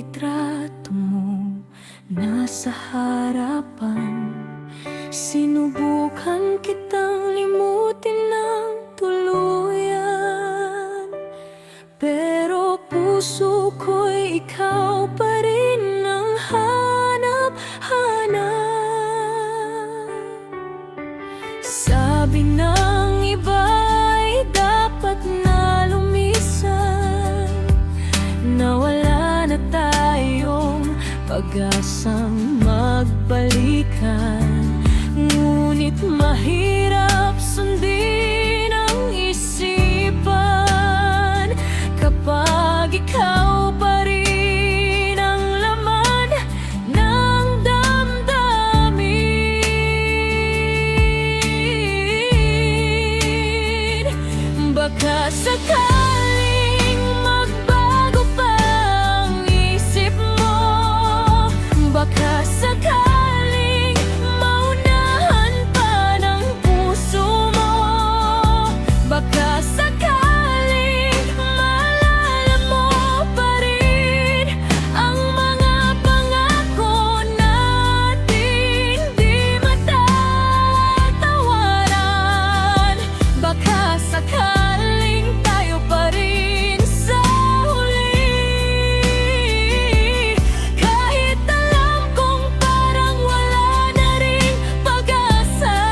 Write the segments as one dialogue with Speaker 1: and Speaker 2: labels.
Speaker 1: litrato mo nasa harapan. Sinubukan kitang limutin ng tuluyan, pero puso ko'y ikaw pa rin ang hanap-hanap. Sabi ng iba ay dapat na lumisan, na wala na tayong pag-asang magbalikan. Ngunit mahirap sundin ang isipan kapag ikaw pa rin ang laman ng damdamin. Baka sakaling magbago pa ang isip mo, baka sakaling maunahan pa ng puso mo, baka sakaling maalala mo pa rin ang mga pangako natin di matatawaran. Baka sakaling tayo pa rin sa huli, kahit alam kong parang wala na ring pag-asa.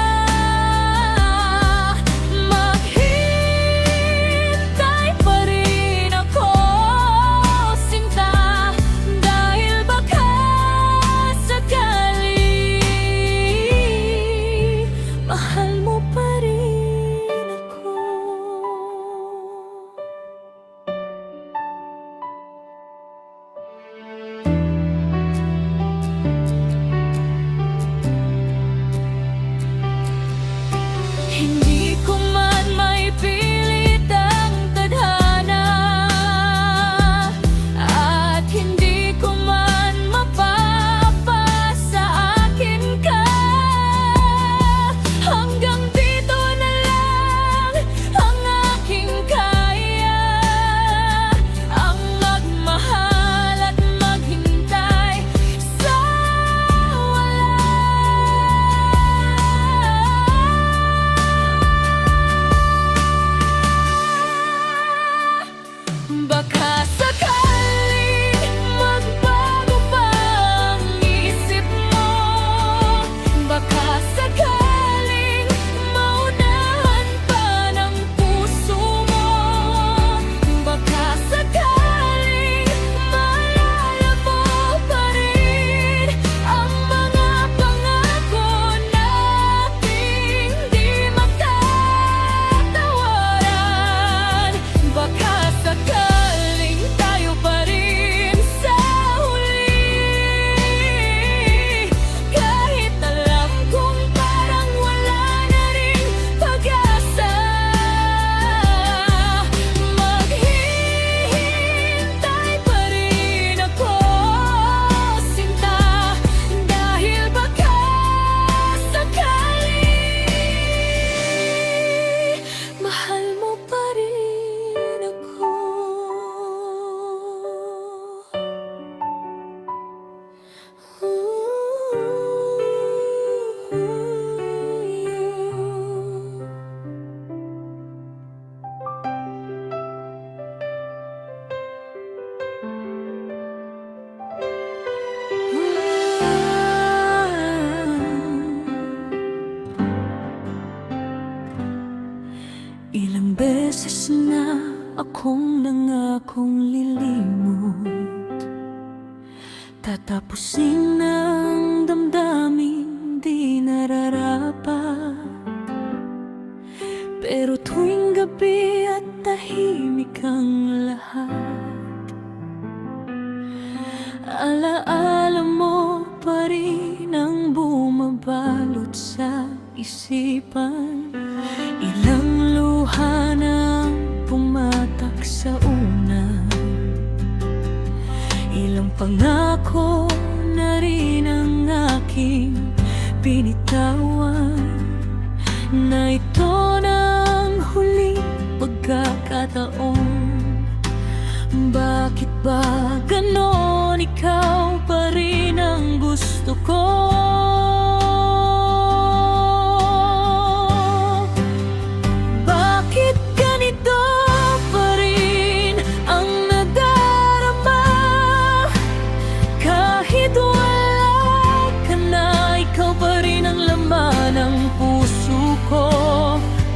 Speaker 1: Maghintay pa rin ako, sinta, dahil baka sakali mahal mo pa rin ako. Hindi ko man maipilit ang tadhana, at hindi ko man mapapa sa akin ka. Hanggang dito na lang ang aking kaya, ang magmahal at maghintay sa wala. Baka sakaling magbago pa ang isip mo, baka sakaling maunahan pa ng puso mo, baka sakaling maalala mo pa rin ang mga pangako nating di matatawaran. Baka sakaling tayo pa rin sa huli, kahit alam kong parang wala na ring pag-asa. Maghihintay pa rin ako, sinta, dahil baka sakali mahal mo pa rin ako. Ilang beses na akong nangakong lilimot, tatapusin ng damdamin di nararapat. Pero tuwing gabi at tahimik ang lahat, alaala mo pa rin ang bumabalot sa isipan. Ilang luha na pumatak sa una, ilang pangako na rin ang aking binitawan, na ito ng huling pagkakataon. Bakit ba ganon ikaw pa rin ang gusto ko. Bakit ganito pa rin ang nadarama? Kahit wala ka na, ikaw pa rin ang laman ng puso ko.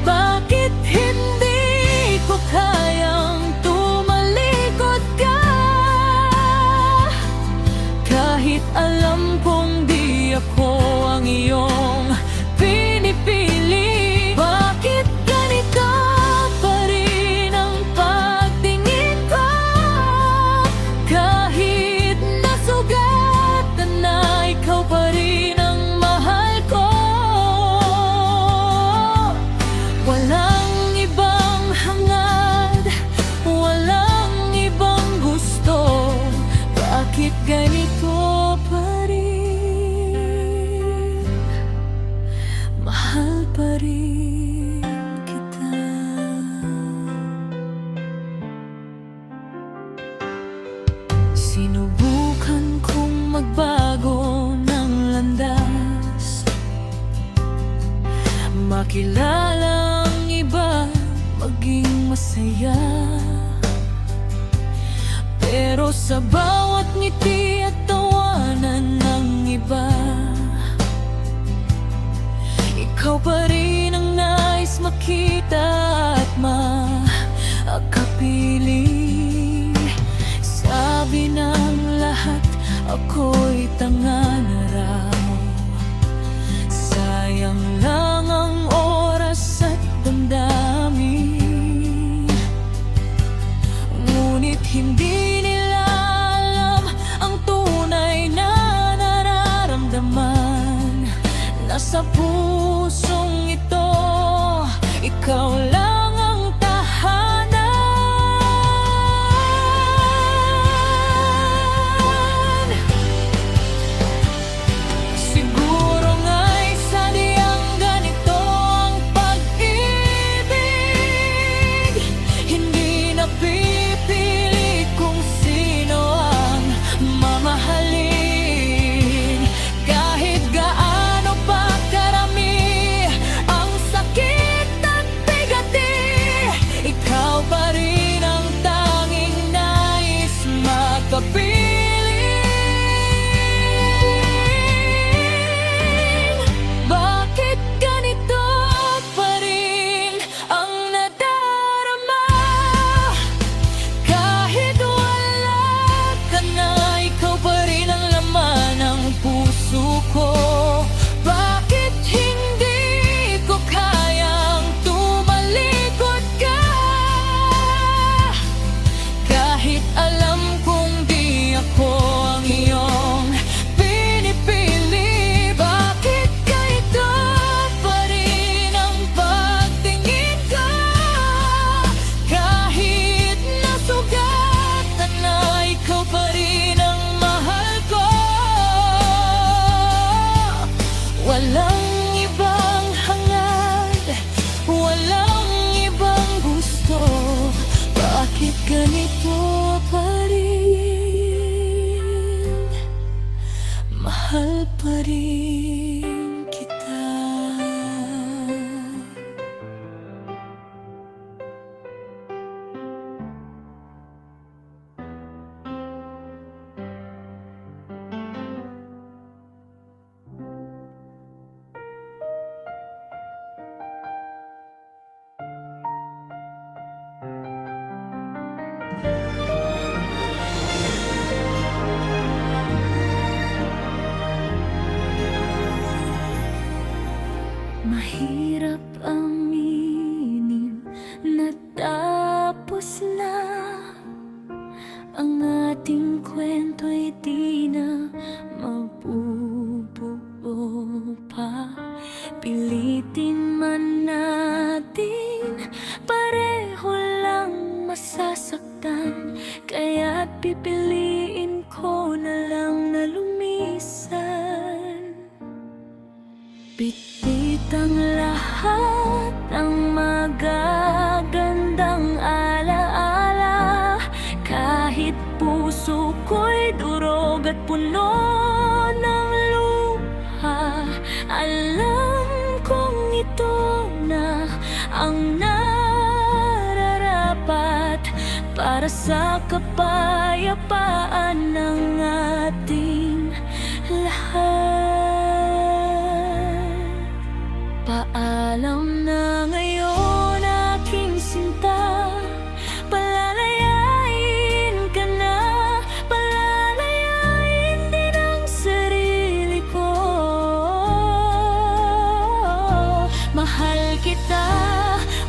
Speaker 1: Bakit hindi ko kayang tumalikod ka? Kahit alam kong di ako ang iyong pinipili. Bakit ganito pa rin ang pagtingin ko? Kahit nasugatan na, ikaw pa rin ang mahal ko. Walang ibang hangad, walang ibang gusto. Bakit ganito pa rin? Mahal pa rin kita. Sinubukan kong magbago ng landas, makilala ang iba, maging masaya. Pero sa bawat ngiti at tawanan ng iba, ikaw pa rin ang nais makita at makapiling. Sabi ng lahat, ako'y tanga na raw. Sayang lang ang oras at damdamin. Ngunit hindi nila alam ang tunay na nararamdaman. Nasa pusong ito, ikaw lang ang tahanan. Siguro nga'y sadyang ganito ang pag-ibig. Hindi napipili kung sino ang mamahalin. Kahit gaano pa karami ang sakit at bigati, ikaw pa rin ang tanging nais makapiling. Bakit ganito pa rin ang nadarama? Kahit wala ka na, ikaw pa rin ang laman ng puso ko. Bakit hindi ko kayang tumalikod ka? Kahit alam kong di ako ang iyong pinipili. Bakit ganito pa rin ang pagtingin ko? Kahit nasugatan na, ikaw pa rin ang mahal ko. Walang ibang hangad, walang ibang gusto. Bakit ganito pa rin? Mahal pa rin kita. Mahirap aminin na tapos na ang ating kwento'y di na mabubuo pa. Pilitin man natin, pareho lang masasaktan. Kaya't pipiliin ko na lang na lumisan. Bitbit ang lahat ng magagandang alaala. Kahit puso ko'y durog puno ng luha. Alam kong ito na ang nararapat para sa kapayapaan ng ating lahat. Paalam na ngayon, aking sinta. Palalayain ka na, palalayain din ang sarili ko. Mahal kita,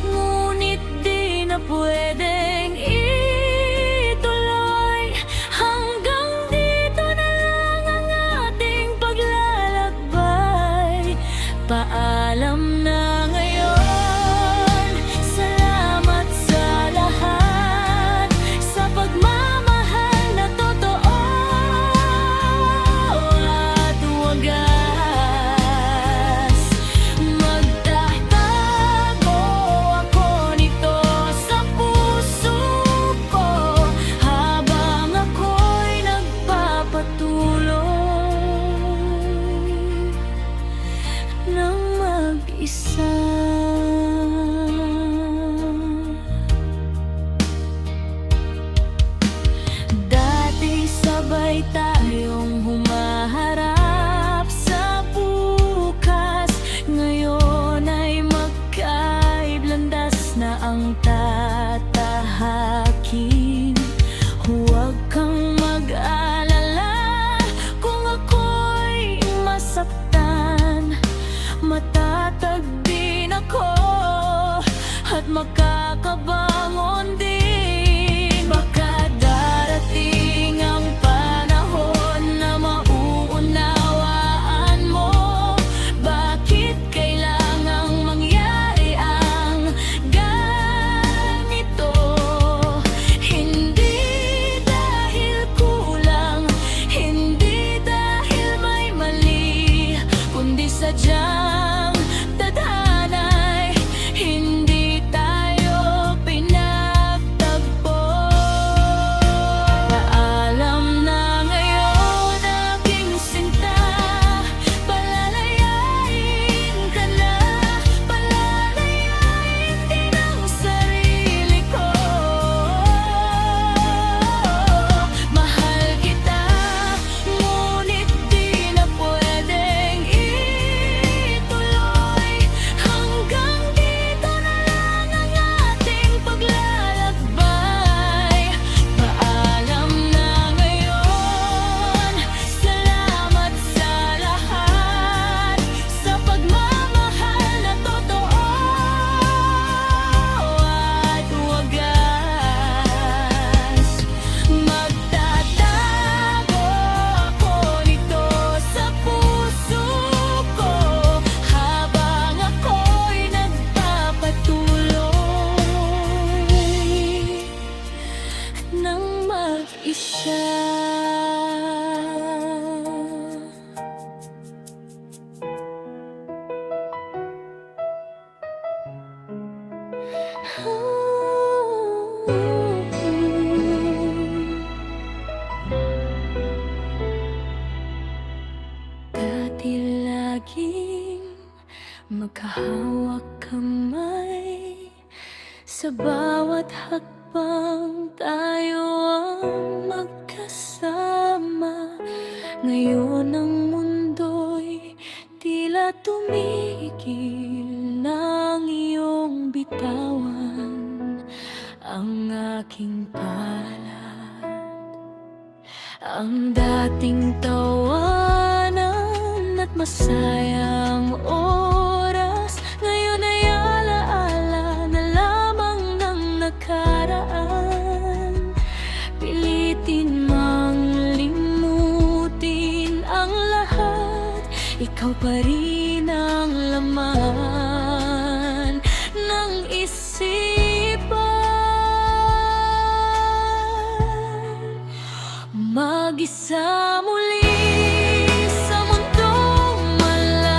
Speaker 1: ngunit di na pwedeng ituloy. Hanggang dito na lang ang ating paglalakbay. Paalam na ngayon, salamat sa lahat, sa pagmamahal na totoo at wagas. Magtatago ako nito sa puso ko habang ako'y nagpapatuloy ng mag-isa. Dati sabay tayong humaharap sa bukas. Ngayon ay magkaiblandas na ang tatahakin. Huwag kang mag-alala kung ako'y masaktan. Matatag din ako at makakabangon din. Baka darating ang panahon na mauunawaan mo bakit kailangang mangyari ang ganito. Hindi dahil kulang, hindi dahil may mali, kundi sadyang tadhana'y hindi tayo pinagtagpo. Paalam na ngayon, aking sinta. Palalayain ka na, palalayain din ang sarili ko. Mahal kita, ngunit di na pwedeng ituloy. Hanggang dito na lang ang ating paglalakbay. Paalam na ngayon, salamat sa lahat, sa pagmamahal na totoo at wagas. Magtatago ako nito sa puso ko habang ako'y nagpapatuloy ng mag-isa. Dati laging magkahawak kamay, sa bawat hakbang tayo ang magkasama. Ngayon ang mundo'y tila tumigil ng iyong bitawan ang aking palad. Ang dating tawanan at masayang oras ngayon ay alaala na lamang ng nakaraan. Pilitin mang limutin ang lahat, ikaw pa rin ang laman ng isipan. Mag-isa muli sa mundong malayo.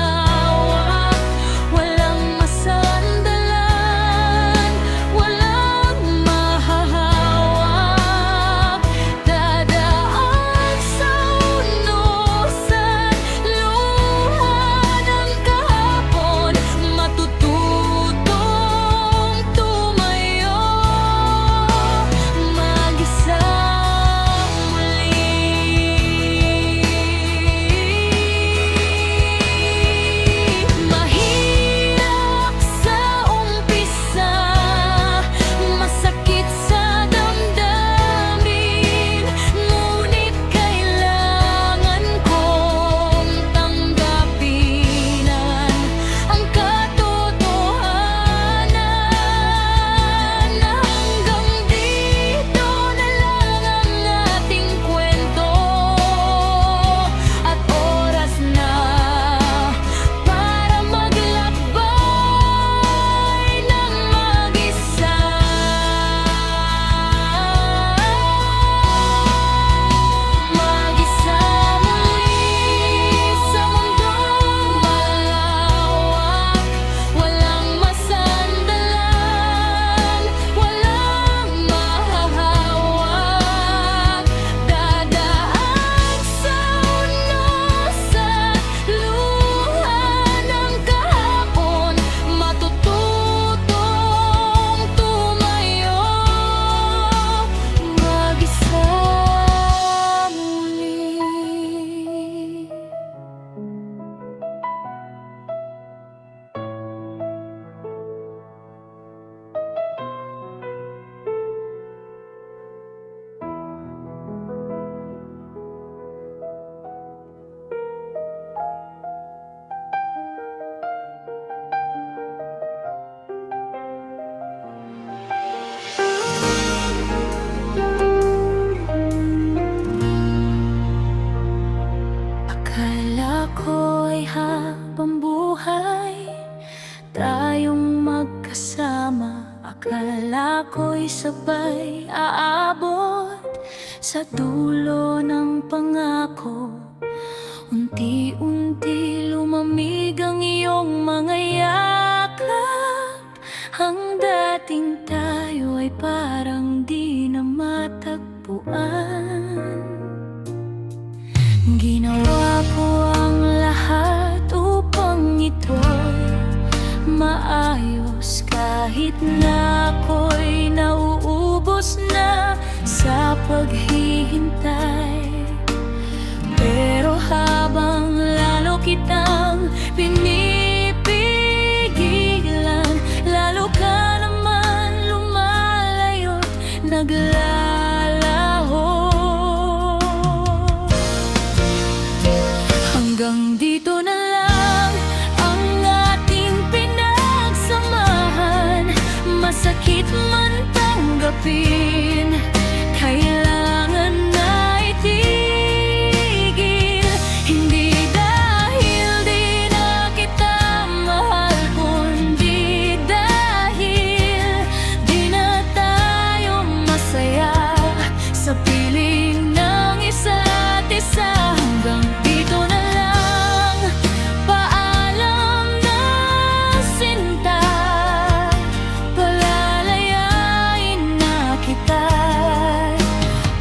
Speaker 1: Akala ko'y sabay aabot sa dulo ng pangako. Unti-unti lumamig ang iyong mga yakap. Ang dating tayo ay parang di na matagpuan. Ginawa ko ang lahat upang ito'y maayos, kahit na ako'y nauubos na sa paghihintay. Pero habang lalo kitang pinipigilan, lalo ka naman lumalayo't naglalaho. Hanggang dito na lang ang ating pinagsamahan. Masakit man tanggapin, kailangan na itigil. Hindi dahil di na kita mahal, kundi dahil di na tayo masaya sa piling ng isa't isa. Hanggang dito na lang, paalam na sinta. Palalayain na kita,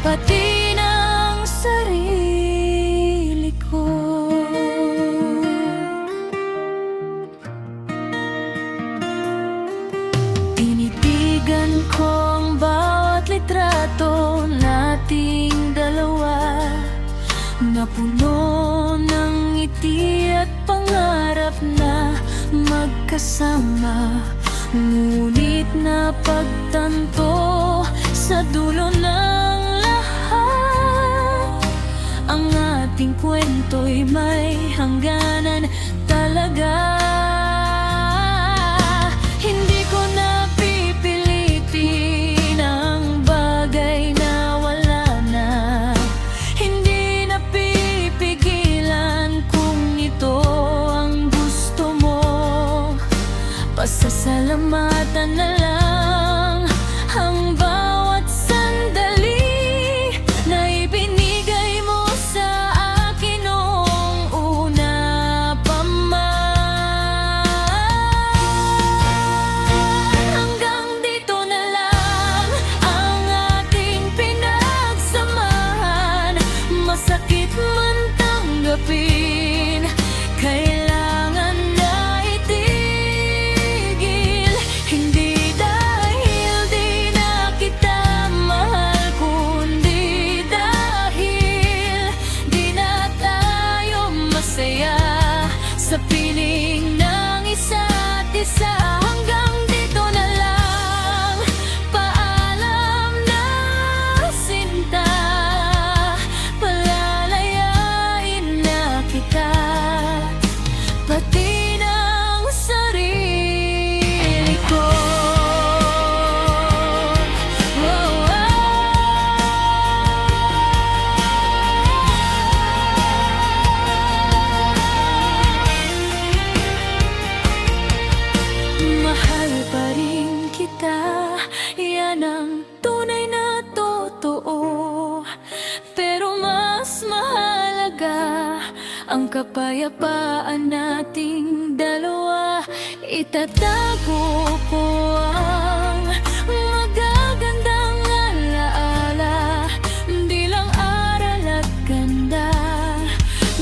Speaker 1: pati ng sarili ko. Tinitigan ko ang bawat litrato nating dalawa, na puno ng ngiti at pangarap na magkasama. Ngunit napagtanto sa dulo ng lahat, ang ating kwento'y may hangganan talaga. Hindi ko na pipilitin ang bagay na wala na. Hindi na pipigilan kung ito ang gusto mo. Pasasalamatan na lang ang bawat sandali na ibinigay mo sa akin noong una pa man. Hanggang dito na lang ang ating pinagsamahan. Masakit man tanggapin, kailangan na itigil. Hindi dahil di na kita mahal, kundi dahil di na tayo masaya sa piling ng isa't isa. Hanggang dito na lang, paalam na sinta. Palalayain na kita, pati ng sarili ko. Mahal pa rin kita, yan ang tunay na totoo. Pero mas mahalaga ang kapayapaan nating dalawa. Itatago ko ang magagandang alaala, di lang aral at ganda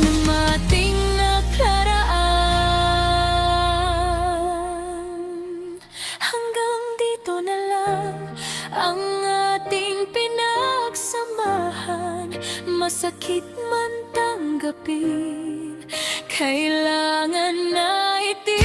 Speaker 1: ng ating nakaraan. Hanggang dito na lang ang ating pinagsamahan. Masakit man tanggapin, kailangan na itigil.